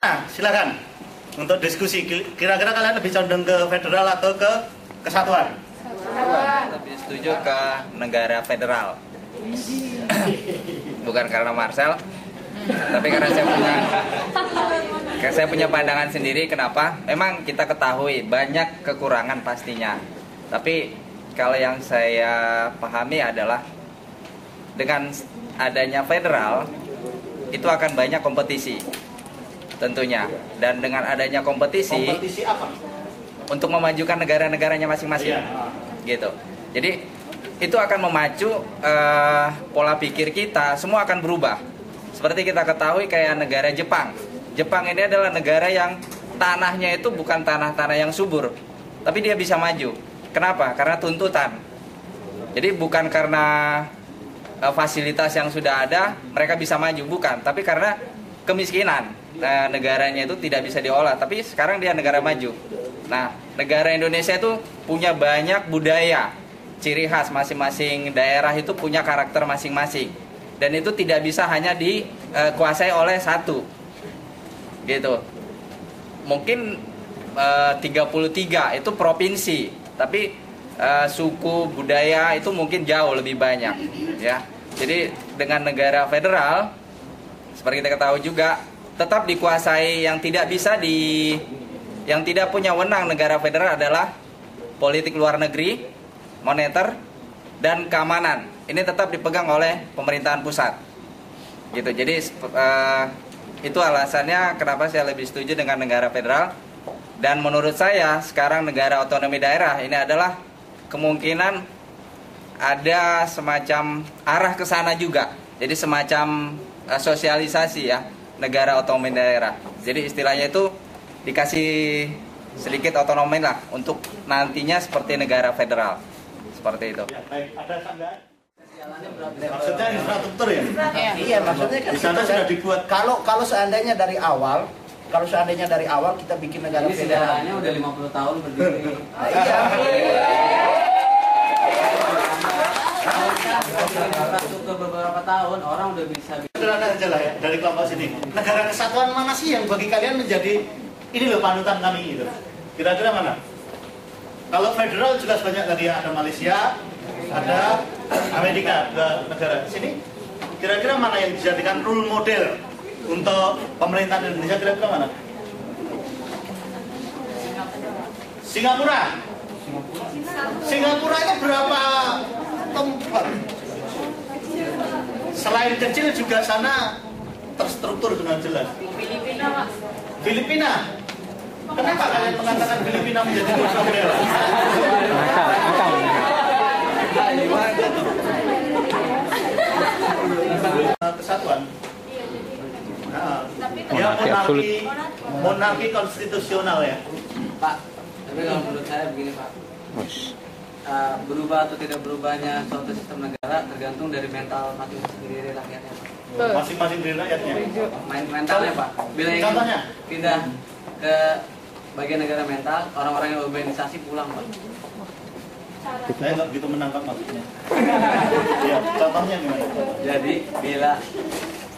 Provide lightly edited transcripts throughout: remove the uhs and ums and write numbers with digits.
Nah, silakan untuk diskusi. Kira-kira kalian lebih condong ke federal atau ke kesatuan? Lebih setuju ke negara federal. Bukan karena Marcel, tapi karena saya punya pandangan sendiri. Kenapa? Memang kita ketahui banyak kekurangan pastinya. Tapi kalau yang saya pahami adalah dengan adanya federal itu akan banyak kompetisi tentunya, dan dengan adanya kompetisi apa? Untuk memajukan negara-negaranya masing-masing, gitu. Jadi itu akan memacu pola pikir kita, semua akan berubah. Seperti kita ketahui kayak negara Jepang. Jepang ini adalah negara yang tanahnya itu bukan tanah-tanah yang subur, tapi dia bisa maju. Kenapa? Karena tuntutan. Jadi bukan karena fasilitas yang sudah ada mereka bisa maju, bukan, tapi karena kemiskinan. Negaranya itu tidak bisa diolah, tapi sekarang dia negara maju. Nah, negara Indonesia itu punya banyak budaya, ciri khas, masing-masing daerah itu punya karakter masing-masing, dan itu tidak bisa hanya dikuasai oleh satu, gitu. Mungkin 33 itu provinsi, tapi suku budaya itu mungkin jauh lebih banyak, ya. Jadi dengan negara federal, seperti kita ketahui juga, tetap dikuasai. Yang tidak punya wewenang negara federal adalah politik luar negeri, moneter, dan keamanan. Ini tetap dipegang oleh pemerintahan pusat, gitu. Jadi itu alasannya kenapa saya lebih setuju dengan negara federal. Dan menurut saya sekarang negara otonomi daerah ini adalah kemungkinan ada semacam arah ke sana juga. Jadi semacam sosialisasi, ya, negara otonomi daerah. Jadi istilahnya itu dikasih sedikit otonomi lah untuk nantinya seperti negara federal. Seperti itu. Ya, baik. Ada tambahan? Maksudnya infrastruktur ya? Iya, maksudnya kan di sana sudah dibuat. Kalau seandainya dari awal kita bikin negara federal. Sejarahnya udah 50 tahun berdiri. Iya. Infrastruktur beberapa tahun orang udah bisa. Sederhana aja lah ya, dari kelompok sini. Negara kesatuan mana sih yang bagi kalian menjadi ini loh panutan kami gitu? Kira-kira mana? Kalau federal jelas banyak tadi, ada Malaysia, ada Amerika, dua negara di sini. Kira-kira mana yang dijadikan role model untuk pemerintahan Indonesia? Kira-kira mana? Singapura. Singapura itu berapa tempat? Selain kecil juga sana terstruktur dengan jelas. Filipina, Mas. Filipina. Kenapa kalian mengatakan Filipina menjadi model? Kesatuan. Nah, dia monarki konstitusional ya. Pak, tapi kalau menurut saya begini, Pak. Berubah atau tidak berubahnya suatu sistem negara tergantung dari mental masing-masing diri rakyatnya, Pak. Masing-masing diri rakyatnya. Mentalnya, Pak. Bila ingin Contohnya? pindah ke bagian negara mental, orang-orang yang urbanisasi pulang, Pak. Saya nggak begitu menangkap maksudnya. Ya, contohnya gimana? Jadi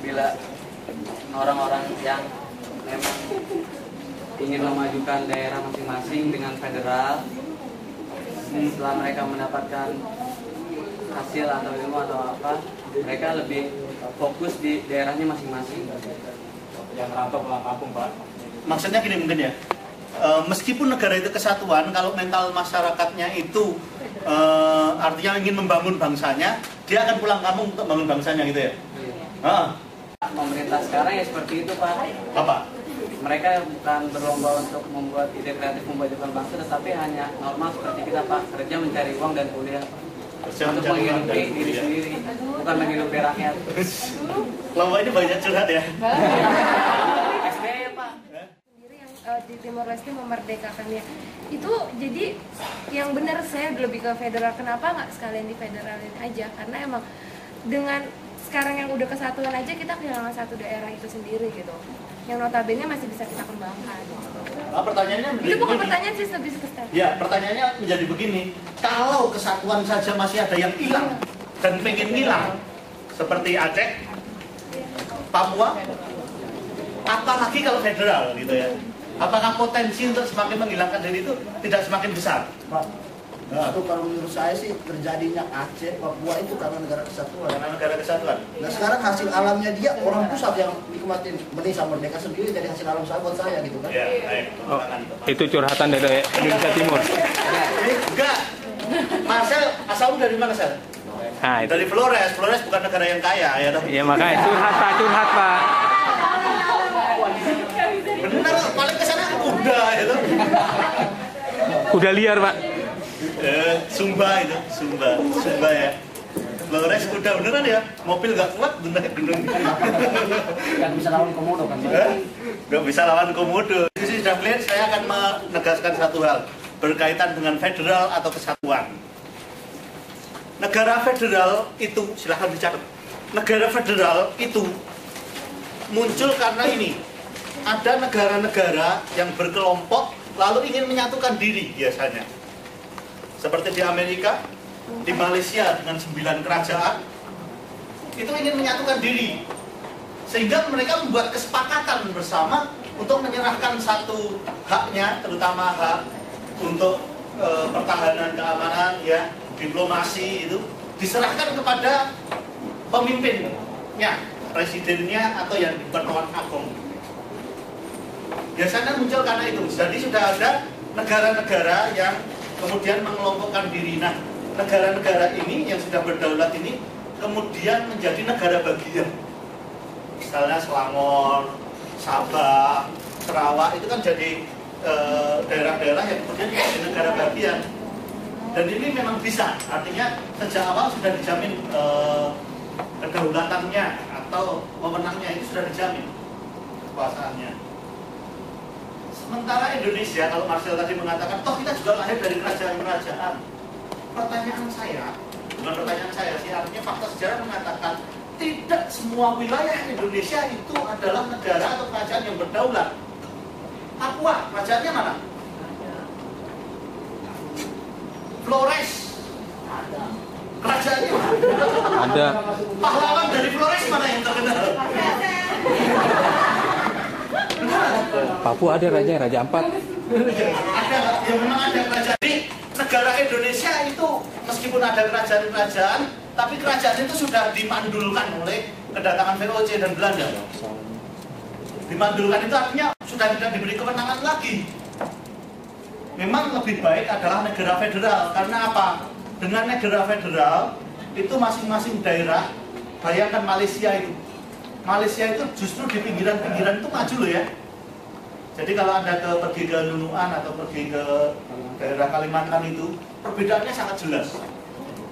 bila orang-orang yang memang ingin memajukan daerah masing-masing dengan federal, setelah mereka mendapatkan hasil atau ilmu atau apa, mereka lebih fokus di daerahnya masing-masing. Yang rantau pulang kampung, Pak. Maksudnya gini mungkin ya, meskipun negara itu kesatuan, kalau mental masyarakatnya itu artinya ingin membangun bangsanya, dia akan pulang kampung untuk membangun bangsanya gitu ya. Pemerintah sekarang ya seperti itu, Pak. Apa? Mereka bukan berlomba untuk membuat ide kreatif memajukan bangsa, tetapi hanya normal seperti kita, Pak, kerja mencari uang dan kuliah, Pak. Untuk menghidupi diri sendiri, bukan menghidupi rakyat. Lomba ini banyak curhat ya. SBY, Pak. Di Timor Leste memerdekakannya itu, jadi yang benar saya lebih ke federal. Kenapa nggak sekalian di federalin aja? Karena emang dengan sekarang yang udah kesatuan aja kita kehilangan satu daerah itu sendiri gitu, yang notabene masih bisa kita kembangkan. Nah, pertanyaannya Itu bukan pertanyaan sih, lebih ke step. Ya, pertanyaannya menjadi begini. Kalau kesatuan saja masih ada yang hilang dan pengen hilang, seperti Aceh, Papua, apalagi kalau federal gitu ya. Apakah potensi untuk semakin menghilangkan diri itu tidak semakin besar? Pak, itu kalau menurut saya sih terjadinya Aceh, Papua itu karena negara kesatuan. Karena negara kesatuan. Nah sekarang hasil alamnya dia orang pusat yang nikmatin Indonesia merdeka sendiri, jadi hasil alam saya buat saya gitu kan. Ya, baik. Oh, itu curhatan dari Indonesia Timur. Enggak. Marcel, asalmu dari mana, Sel? Nah, itu. Dari Flores. Flores bukan negara yang kaya ya toh. Ya makanya curhat Pak. Benar, paling kesana kuda itu. Udah liar Pak. Sumba itu, Sumba ya. Flores kuda beneran ya, mobil nggak kuat beneran. Yang bisa lawan komodo kan. Nggak bisa lawan komodo. Jadi sudah clear, saya akan menegaskan satu hal berkaitan dengan federal atau kesatuan. Negara federal itu, silahkan dicatat. Negara federal itu muncul karena ini. Ada negara-negara yang berkelompok lalu ingin menyatukan diri biasanya. Seperti di Amerika, di Malaysia dengan 9 kerajaan, itu ingin menyatukan diri. Sehingga mereka membuat kesepakatan bersama untuk menyerahkan satu haknya, terutama hak untuk pertahanan, keamanan, ya, diplomasi itu diserahkan kepada pemimpinnya, presidennya atau yang dipertuan agung. Biasanya muncul karena itu. Jadi sudah ada negara-negara yang kemudian mengelompokkan diri. Nah, negara-negara ini yang sudah berdaulat ini kemudian menjadi negara bagian. Misalnya Selangor, Sabah, Sarawak itu kan jadi daerah-daerah yang kemudian menjadi negara bagian. Dan ini memang bisa, artinya sejak awal sudah dijamin kedaulatannya atau wewenangnya itu sudah dijamin kekuasaannya. Sementara Indonesia, kalau Marcel tadi mengatakan, toh kita juga lahir dari kerajaan-kerajaan. Pertanyaan saya, bukan pertanyaan saya sih, artinya fakta sejarah mengatakan tidak semua wilayah Indonesia itu adalah negara atau kerajaan yang berdaulat. Papua, kerajaannya mana? Flores, ada. Kerajaannya mana? Ada. Pahlawan dari Flores mana yang terkenal? Papua ada Raja Ampat. Ada, ya memang ada kerajaan. Jadi negara Indonesia itu meskipun ada kerajaan-kerajaan, tapi kerajaan itu sudah dimandulkan oleh kedatangan VOC dan Belanda. Dimandulkan itu artinya sudah tidak diberi kewenangan lagi. Memang lebih baik adalah negara federal. Karena apa? Dengan negara federal itu masing-masing daerah, bayangkan Malaysia itu. Malaysia itu justru di pinggiran-pinggiran itu maju loh ya. Jadi kalau Anda pergi ke Nunuan atau pergi ke daerah Kalimantan itu, perbedaannya sangat jelas.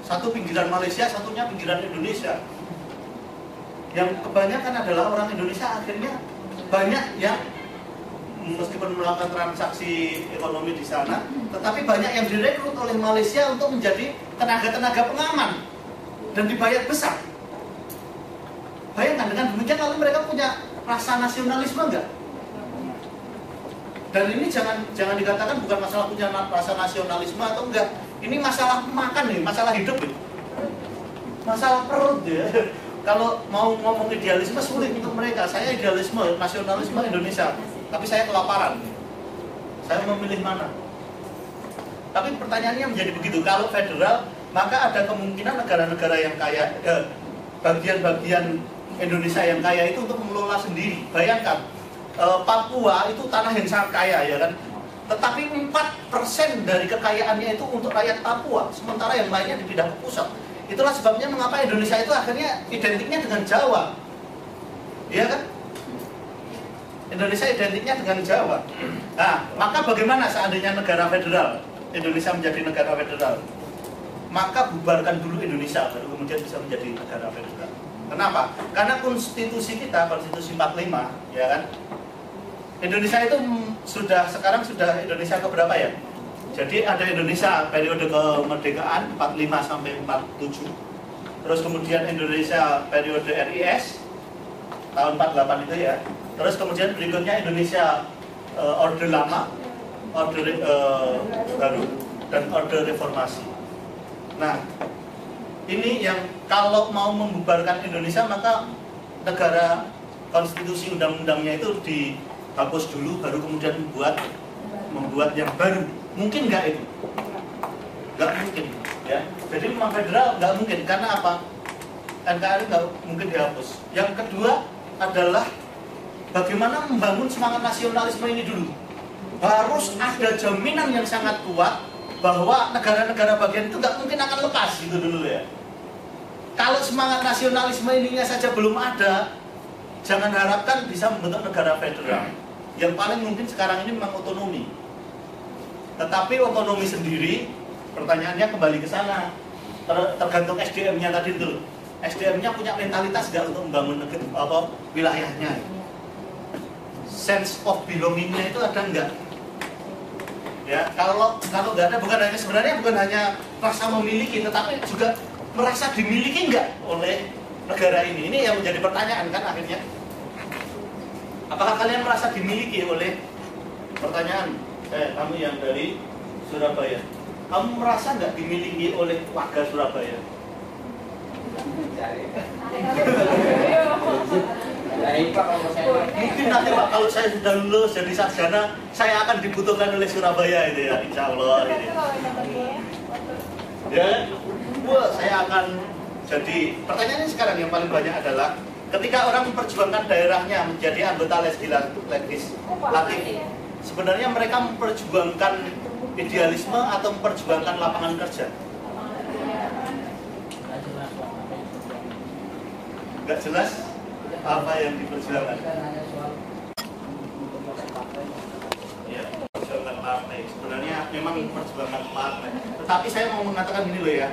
Satu pinggiran Malaysia, satunya pinggiran Indonesia. Yang kebanyakan adalah orang Indonesia akhirnya banyak yang meskipun melakukan transaksi ekonomi di sana, tetapi banyak yang direkrut oleh Malaysia untuk menjadi tenaga-tenaga pengaman dan dibayar besar. Bayangkan dengan demikian lalu mereka punya rasa nasionalisme enggak? Dan ini jangan dikatakan bukan masalah punya rasa nasionalisme atau enggak. Ini masalah makan nih, masalah hidup nih. Masalah perut ya. Kalau mau ngomong idealisme sulit untuk mereka. Saya idealisme, nasionalisme Indonesia. Tapi saya kelaparan. Saya memilih mana? Tapi pertanyaannya menjadi begitu. Kalau federal, maka ada kemungkinan negara-negara yang kaya, bagian-bagian Indonesia yang kaya itu untuk mengelola sendiri. Bayangkan, Papua itu tanah yang sangat kaya ya kan. Tetapi 4% dari kekayaannya itu untuk rakyat Papua, sementara yang lainnya dipindah ke pusat. Itulah sebabnya mengapa Indonesia itu akhirnya identiknya dengan Jawa. Iya kan? Indonesia identiknya dengan Jawa. Nah, maka bagaimana seandainya negara federal, Indonesia menjadi negara federal? Maka bubarkan dulu Indonesia, baru kemudian bisa menjadi negara federal. Kenapa? Karena konstitusi kita, konstitusi 45, ya kan? Indonesia itu sekarang sudah Indonesia keberapa ya? Jadi ada Indonesia periode kemerdekaan 45 sampai 47. Terus kemudian Indonesia periode RIS tahun 48 itu ya. Terus kemudian berikutnya Indonesia Orde Lama, Orde Baru, dan Orde Reformasi. Nah, ini yang kalau mau membubarkan Indonesia maka negara konstitusi undang-undangnya itu dihapus dulu, baru kemudian membuat yang baru. Mungkin nggak itu? Nggak mungkin, ya. Jadi memang federal nggak mungkin, karena apa? NKRI nggak mungkin dihapus. Yang kedua adalah bagaimana membangun semangat nasionalisme ini dulu. Harus ada jaminan yang sangat kuat bahwa negara-negara bagian itu nggak mungkin akan lepas gitu dulu ya. Kalau semangat nasionalisme ininya saja belum ada, jangan harapkan bisa membentuk negara federal. Yang paling mungkin sekarang ini memang otonomi. Tetapi otonomi sendiri, pertanyaannya kembali ke sana, tergantung SDM-nya tadi itu. SDM-nya punya mentalitas nggak untuk membangun wilayahnya. Sense of belonging-nya itu ada nggak? Ya, kalau nggak ada, sebenarnya bukan hanya rasa memiliki, tetapi juga merasa dimiliki nggak oleh negara ini. Ini yang menjadi pertanyaan kan akhirnya. Apakah kalian merasa dimiliki oleh, pertanyaan, kamu yang dari Surabaya, kamu merasa nggak dimiliki oleh warga Surabaya? Mungkin nanti Pak, kalau saya sudah lulus jadi sarjana, saya akan dibutuhkan oleh Surabaya itu ya, insya Allah ini. Ya, saya akan jadi. Pertanyaannya sekarang yang paling banyak adalah ketika orang memperjuangkan daerahnya menjadi anggota legislatif, sebenarnya mereka memperjuangkan idealisme atau memperjuangkan lapangan kerja? Nggak jelas apa yang diperjuangkan. Ya, perjuangan partai. Sebenarnya memang memperjuangkan partai. Tetapi saya mau mengatakan gini loh ya,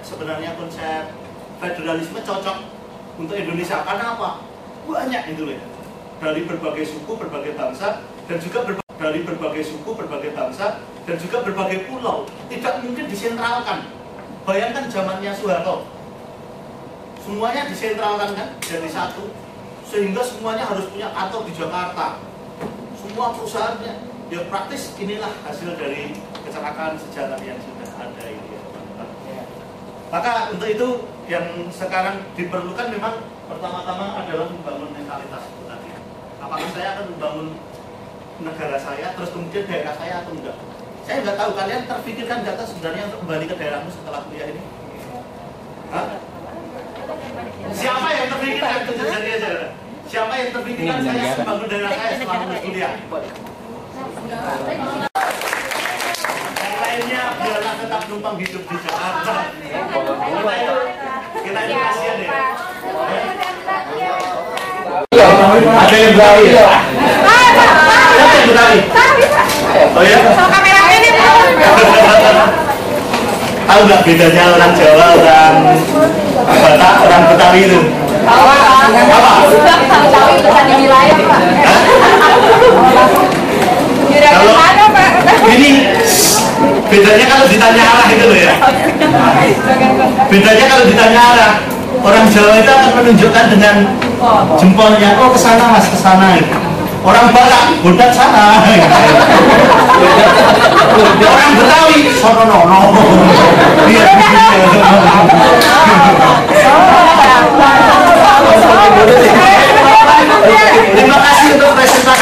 sebenarnya konsep federalisme cocok untuk Indonesia. Karena apa? Banyak itu loh ya. Dari berbagai suku, berbagai bangsa, dan juga berbagai bangsa, dan juga berbagai pulau. Tidak mungkin disentralkan. Bayangkan zamannya Soeharto. Semuanya disentralkan kan, jadi satu, sehingga semuanya harus punya kantor di Jakarta. Semua perusahaannya, ya praktis inilah hasil dari kecelakaan sejarah yang sudah ada ini. Maka untuk itu yang sekarang diperlukan memang pertama-tama adalah membangun mentalitas itu tadi. Apakah saya akan membangun negara saya, terus kemudian daerah saya atau enggak? Saya nggak tahu, kalian terpikirkan nggak sebenarnya untuk kembali ke daerahmu setelah kuliah ini? Hah? Siapa yang terpikirkan itu jadi aja? Siapa yang terpikirkan saya membangun daerah saya setelah lulus kuliah? Yang lainnya biarlah tetap numpang hidup di Jakarta. Kita itu kasihan ya. Ada yang berani ya? Siapa yang berani? Oh ya? Tahu nggak bedanya orang Jawa, orang Batak, orang Betawi itu? Apa? Tahu bukan di wilayah, Pak. Kalau ini bedanya kalau ditanya arah itu loh ya. Bedanya kalau ditanya arah, orang Jawa itu akan menunjukkan dengan jempolnya, oh kesana mas, kesana. Orang Batak, budak sana. Orang Betawi, sono nono. Terima kasih untuk presentasi.